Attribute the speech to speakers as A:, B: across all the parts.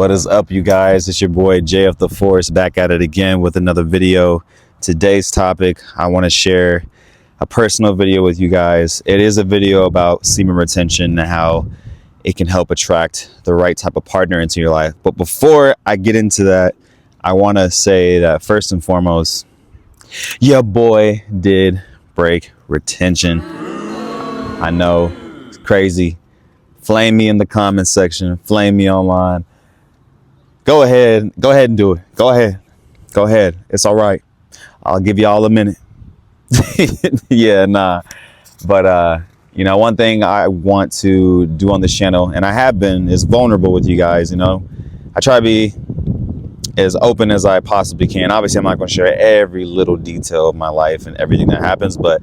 A: What is up, you guys? It's your boy JF the Force back at it again with another video. Today's topic, I want to share a personal video with you guys. It is a video about semen retention and how it can help attract the right type of partner into your life. But before I get into that, I want to say that first and foremost, your boy did break retention. I know, it's crazy. Flame me in the comment section, flame me online. Go ahead and do it. Go ahead. It's all right. I'll give y'all a minute. Yeah, nah. But one thing I want to do on this channel, and I have been, is vulnerable with you guys. I try to be as open as I possibly can. Obviously, I'm not going to share every little detail of my life and everything that happens, but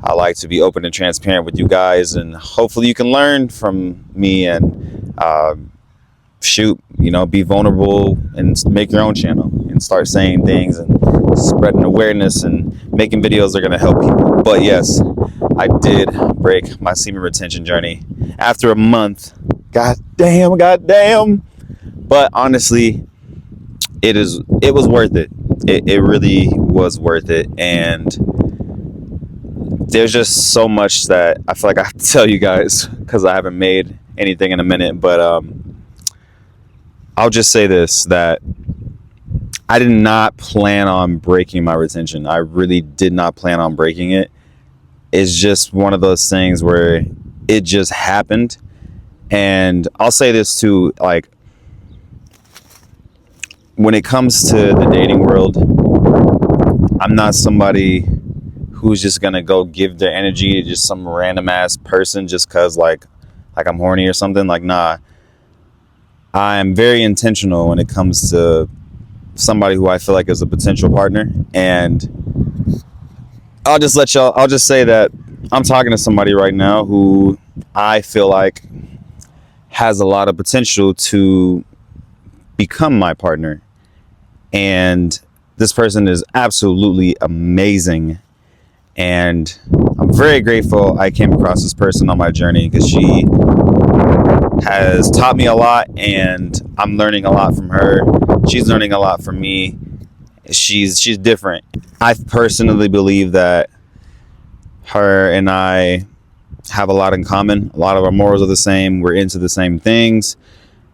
A: I like to be open and transparent with you guys, and hopefully you can learn from me and be vulnerable and make your own channel and start saying things and spreading awareness and making videos that are going to help people. But yes, I did break my semen retention journey after a month. God damn. But honestly, it was worth it. It really was worth it. And there's just so much that I feel like I have to tell you guys because I haven't made anything in a minute. But I'll just say this, that I did not plan on breaking my retention. I really did not plan on breaking it. It's just one of those things where it just happened. And I'll say this too, like, when it comes to the dating world, I'm not somebody who's just gonna go give their energy to just some random ass person just cause like I'm horny or something. Like, nah. I'm very intentional when it comes to somebody who I feel like is a potential partner. And I'll just say that I'm talking to somebody right now who I feel like has a lot of potential to become my partner. And this person is absolutely amazing. And I'm very grateful I came across this person on my journey because she has taught me a lot, and I'm learning a lot from her. She's learning a lot from me. She's different. I personally believe that her and I have a lot in common. A lot of our morals are the same. We're into the same things.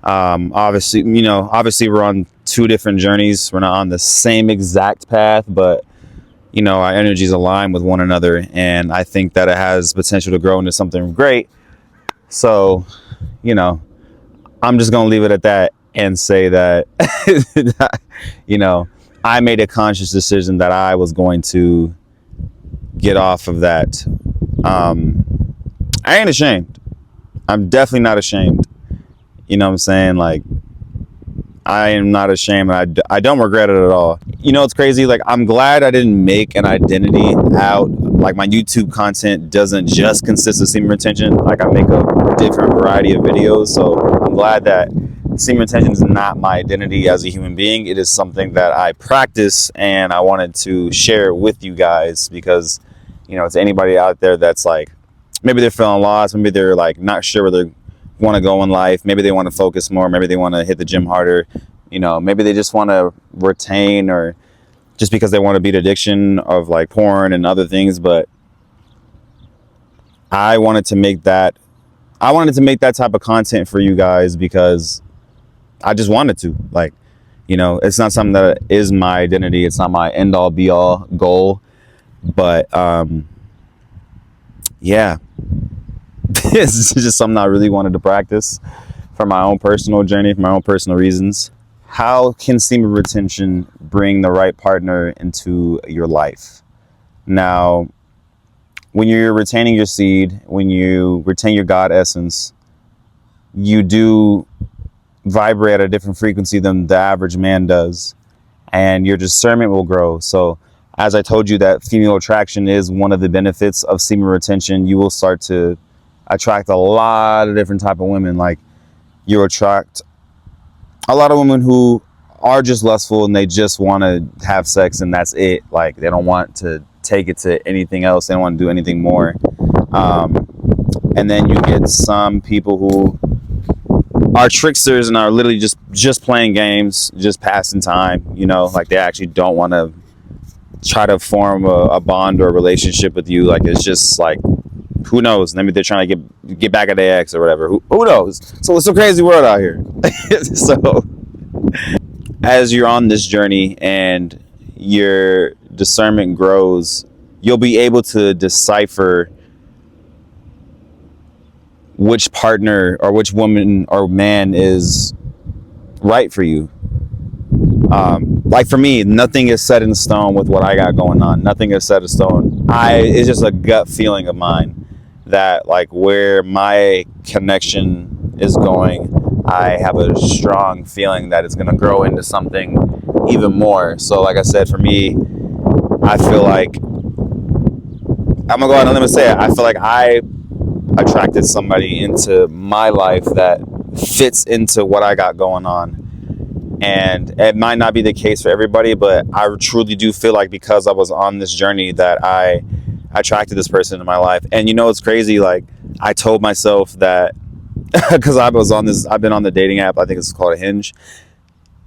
A: Obviously we're on two different journeys. We're not on the same exact path, but our energies align with one another, and I think that it has potential to grow into something great. So, I'm just going to leave it at that and say that, I made a conscious decision that I was going to get off of that. I ain't ashamed. I'm definitely not ashamed. You know what I'm saying? Like, I am not ashamed. I don't regret it at all. It's crazy. Like, I'm glad I didn't make an identity out. Like, my YouTube content doesn't just consist of semen retention. Like, I make a different variety of videos. So I'm glad that semen retention is not my identity as a human being. It is something that I practice, and I wanted to share it with you guys because, to anybody out there that's like, maybe they're feeling lost, maybe they're like not sure where they want to go in life, maybe they want to focus more, maybe they want to hit the gym harder, maybe they just want to retain, or just because they want to beat addiction of like porn and other things. But I wanted to make that type of content for you guys because I just wanted to. Like, it's not something that is my identity. It's not my end all be all goal. But yeah, this is just something I really wanted to practice for my own personal journey, for my own personal reasons. How can semen retention bring the right partner into your life? Now, when you're retaining your seed, when you retain your God essence, you do vibrate at a different frequency than the average man does, and your discernment will grow. So as I told you, that female attraction is one of the benefits of semen retention. You will start to attract a lot of different type of women. Like, you attract a lot of women who are just lustful and they just want to have sex and that's it. Like, they don't want to take it to anything else. They don't want to do anything more. And then you get some people who are tricksters and are literally just playing games, just passing time, you know, like they actually don't want to try to form a bond or a relationship with you. Like it's just like, who knows, maybe they're trying to get back at their ex or whatever, who knows. So it's a crazy world out here. So as you're on this journey and your discernment grows, you'll be able to decipher which partner or which woman or man is right for you. Like for me, nothing is set in stone with what I got going on. Nothing is set in stone. It's just a gut feeling of mine that like where my connection is going, I have a strong feeling that it's going to grow into something even more. So like I said, for me, I feel like I'm gonna go out on a limb and say it. I feel like I attracted somebody into my life that fits into what I got going on. And it might not be the case for everybody, but I truly do feel like because I was on this journey that I attracted this person into my life. And you know, it's crazy. Like I told myself that because I've been on the dating app. I think it's called Hinge.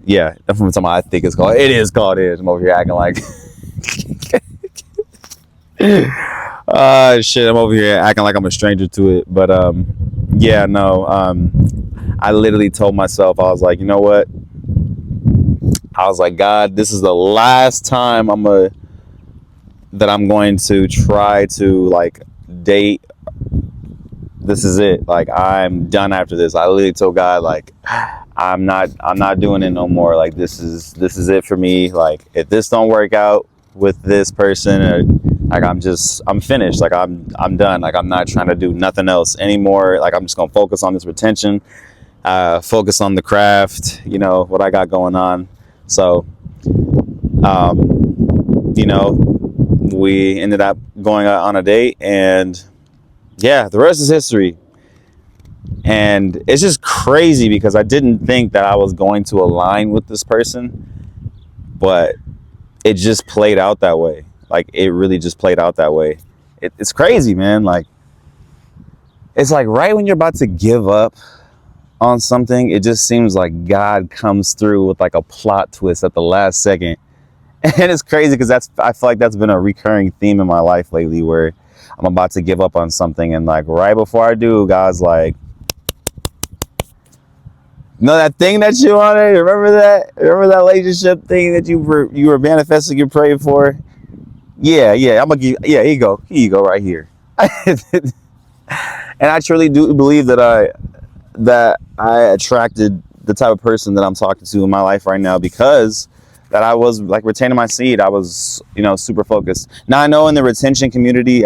A: Yeah, from something I think it is called Hinge. I'm over here acting like shit, I'm over here acting like I'm a stranger to it. But yeah, no, I literally told myself, I was like, you know what? I was like, God, this is the last time I'm going to try to like date. This is it. Like I'm done after this. I literally told God, like, I'm not doing it no more. Like this is it for me. Like if this don't work out with this person, or like I'm finished. Like I'm done. Like I'm not trying to do nothing else anymore. Like I'm just gonna focus on this retention, focus on the craft, you know, what I got going on. So you know, we ended up going on a date, and yeah, the rest is history. And it's just crazy because I didn't think that I was going to align with this person, but it just played out that way. Like it really just played out that way. It's crazy, man. Like it's like right when you're about to give up on something, it just seems like God comes through with like a plot twist at the last second. And it's crazy because I feel like that's been a recurring theme in my life lately, where I'm about to give up on something, and like right before I do, God's like, no, that thing that you wanted, remember that relationship thing that you were manifesting, you prayed for? Yeah, I'm gonna give, yeah, here you go right here. And I truly do believe that I attracted the type of person that I'm talking to in my life right now, because that I was like retaining my seed. I was, you know, super focused. Now I know in the retention community,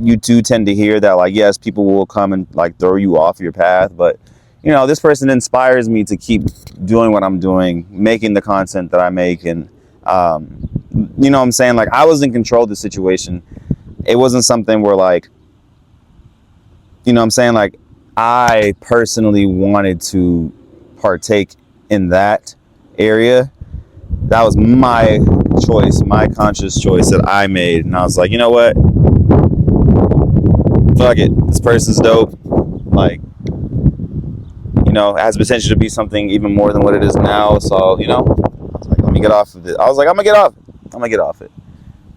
A: you do tend to hear that, like, yes, people will come and like throw you off your path, but you know, this person inspires me to keep doing what I'm doing, making the content that I make. And you know what I'm saying? Like I was in control of the situation. It wasn't something where like, you know what I'm saying? Like I personally wanted to partake in that area. That was my choice, my conscious choice that I made. And I was like, you know what? Fuck it. This person's dope. Like, you know, it has potential to be something even more than what it is now. So, you know, I was like, let me get off of it. I was like, I'm gonna get off it.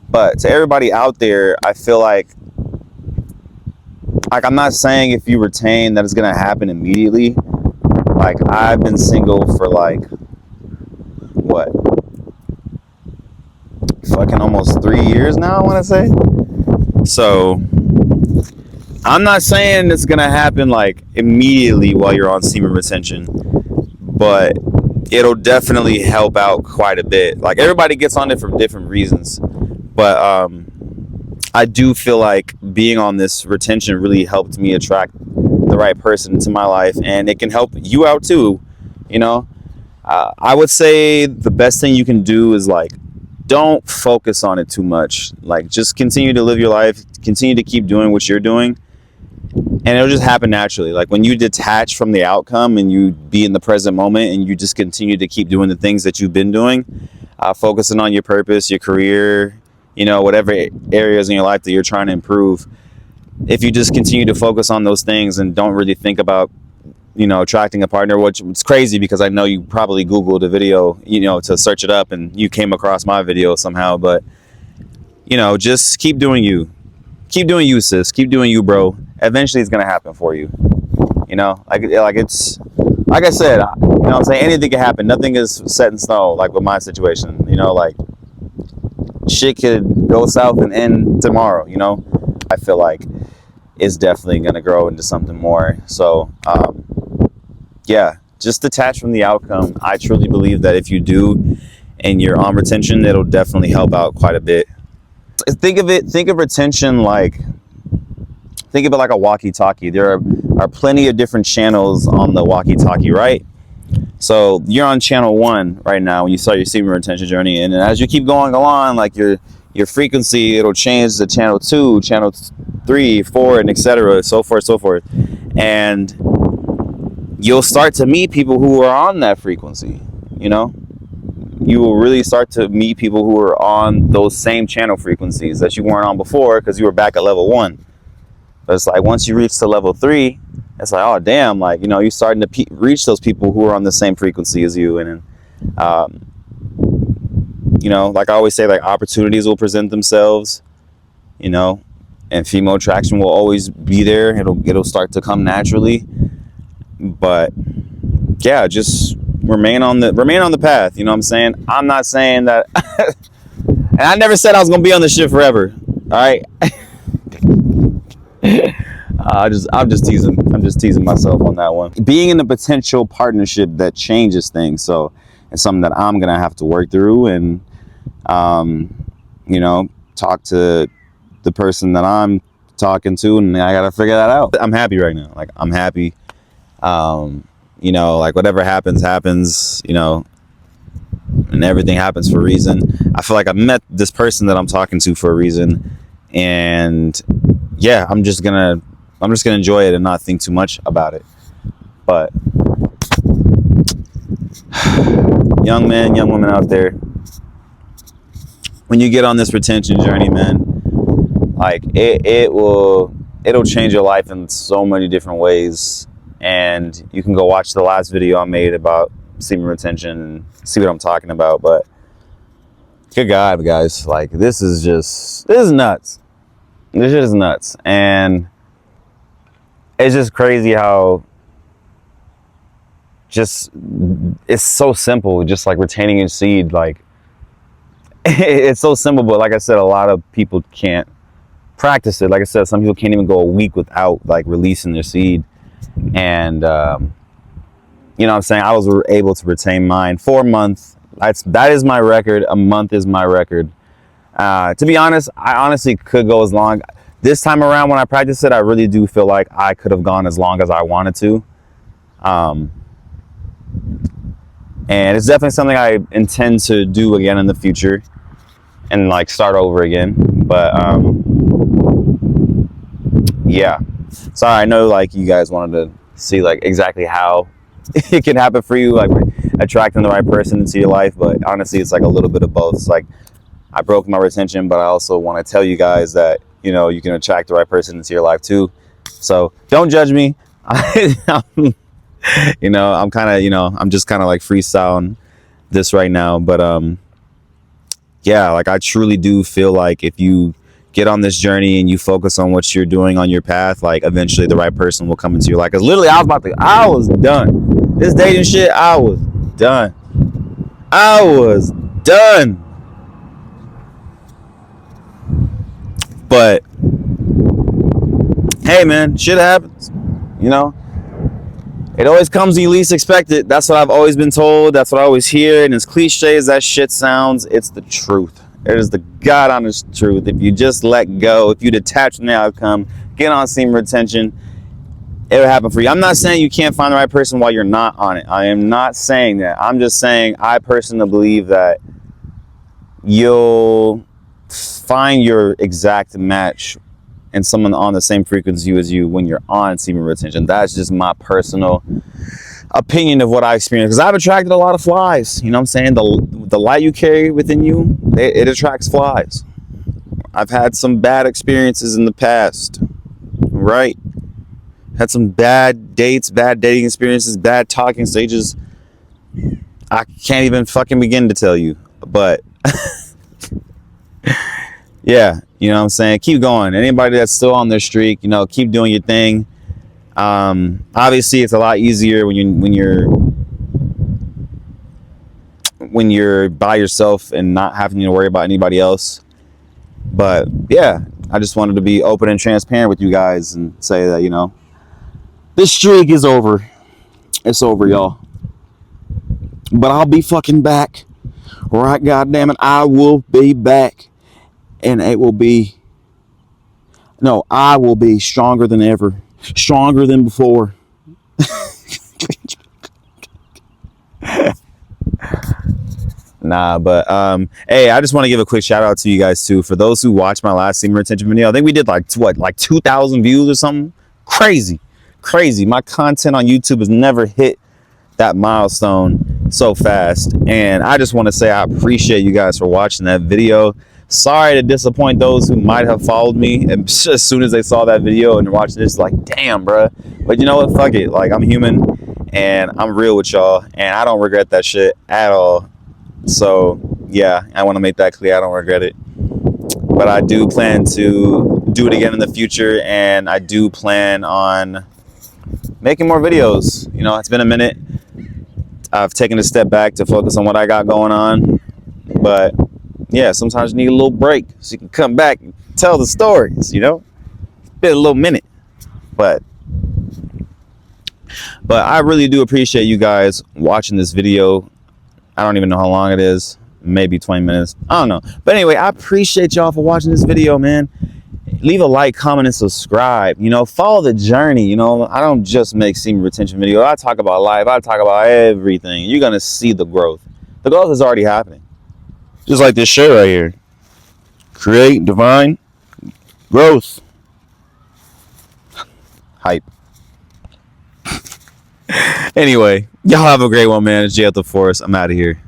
A: But to everybody out there, I feel like I'm not saying if you retain that it's gonna happen immediately. Like I've been single for like what? Fucking almost 3 years now, I wanna say. So I'm not saying it's gonna happen like immediately while you're on semen retention, but it'll definitely help out quite a bit. Like everybody gets on it for different reasons, but I do feel like being on this retention really helped me attract the right person into my life, and it can help you out too. You know, I would say the best thing you can do is like, don't focus on it too much. Like just continue to live your life, continue to keep doing what you're doing, and it'll just happen naturally. Like when you detach from the outcome and you be in the present moment and you just continue to keep doing the things that you've been doing, focusing on your purpose, your career, you know, whatever areas in your life that you're trying to improve. If you just continue to focus on those things and don't really think about attracting a partner, which is crazy because I know you probably Googled a video, to search it up, and you came across my video somehow. But, just keep doing you. Keep doing you, sis. Keep doing you, bro. Eventually it's going to happen for you. It's, like I said, I'm saying, anything can happen. Nothing is set in stone, like with my situation. Shit could go south and end tomorrow, I feel like it's definitely going to grow into something more. So, yeah, just detach from the outcome. I truly believe that if you do and you're on retention, it'll definitely help out quite a bit. Think of retention like a walkie-talkie. There are plenty of different channels on the walkie-talkie, right? So you're on channel 1 right now when you start your semen retention journey, and as you keep going along, like your frequency, it'll change to channel 2, channel 3, 4, and etc. So forth, and you'll start to meet people who are on that frequency. You will really start to meet people who are on those same channel frequencies that you weren't on before because you were back at level 1. But it's like once you reach to level 3, it's like, oh damn, like you're starting to reach those people who are on the same frequency as you, and like I always say, like opportunities will present themselves, and female attraction will always be there. It'll start to come naturally. But yeah, just remain on the path. You know what I'm saying? I'm not saying that and I never said I was gonna be on this shit forever. All right. I'm just teasing myself on that one. Being in a potential partnership that changes things, so it's something that I'm gonna have to work through, and talk to the person that I'm talking to, and I gotta figure that out. I'm happy right now. Like I'm happy. Like whatever happens, and everything happens for a reason. I feel like I met this person that I'm talking to for a reason, and yeah, I'm just gonna enjoy it and not think too much about it. But young men, young women out there, when you get on this retention journey, man, like it'll change your life in so many different ways. And you can go watch the last video I made about semen retention and see what I'm talking about. But good God, guys, like this is nuts. This shit is nuts. And it's just crazy how it's so simple, just like retaining your seed. Like it's so simple, but like I said, a lot of people can't practice it. Like I said, some people can't even go a week without like releasing their seed. And you know what I'm saying, I was able to retain mine for a month. That is my record. A month is my record. To be honest, I honestly could go as long. This time around when I practice it, I really do feel like I could have gone as long as I wanted to. And it's definitely something I intend to do again in the future and like start over again. But yeah. Sorry, I know like you guys wanted to see like exactly how it can happen for you, like attracting the right person into your life. But honestly, it's like a little bit of both. It's like I broke my retention, but I also want to tell you guys that, you can attract the right person into your life too. So don't judge me. I'm kind of, I'm just kind of like freestyling this right now. But yeah, like I truly do feel like if you get on this journey and you focus on what you're doing on your path, like eventually the right person will come into your life. Because literally I was done. This dating shit, I was done. But hey man, shit happens. It always comes when you least expect it. That's what I've always been told. That's what I always hear. And as cliche as that shit sounds, it's the truth. It is the God honest truth. If you just let go, if you detach from the outcome, get on semen retention, it'll happen for you. I'm not saying you can't find the right person while you're not on it. I am not saying that. I'm just saying I personally believe that you'll find your exact match and someone on the same frequency as you when you're on semen retention. That's just my personal opinion of what I experienced, because I've attracted a lot of flies. You know what I'm saying? The light you carry within you, it attracts flies. I've had some bad experiences in the past, right? Had some bad dates, bad dating experiences, bad talking stages. I can't even fucking begin to tell you. But yeah, you know what I'm saying? Keep going. Anybody that's still on their streak, you know, keep doing your thing. Obviously it's a lot easier when you're by yourself and not having to worry about anybody else. But yeah, I just wanted to be open and transparent with you guys and say that, you know, this streak is over. It's over, y'all. But I'll be fucking back. Right, goddamn it, I will be back. And it will be, no, I will be stronger than ever. Stronger than before. Nah, but hey, I just want to give a quick shout out to you guys too. For those who watched my last semen retention video, I think we did like 2,000 views or something. Crazy. My content on YouTube has never hit that milestone so fast, and I just want to say I appreciate you guys for watching that video. Sorry to disappoint those who might have followed me and as soon as they saw that video and watched this, like, damn, bruh. But you know what? Fuck it. Like, I'm human and I'm real with y'all, and I don't regret that shit at all. So yeah, I want to make that clear. I don't regret it, but I do plan to do it again in the future, and I do plan on making more videos. You know, it's been a minute. I've taken a step back to focus on what I got going on, but yeah, sometimes you need a little break so you can come back and tell the stories, you know. Been a little minute, but I really do appreciate you guys watching this video. I don't even know how long it is, maybe 20 minutes, I don't know. But anyway, I appreciate y'all for watching this video, man. Leave a like, comment, and subscribe. You know, follow the journey. You know, I don't just make semen retention videos. I talk about life. I talk about everything. You're going to see the growth. The growth is already happening. Just like this shirt right here. Create divine growth. Hype. Anyway, y'all have a great one, man. It's Jay at the Forest. I'm out of here.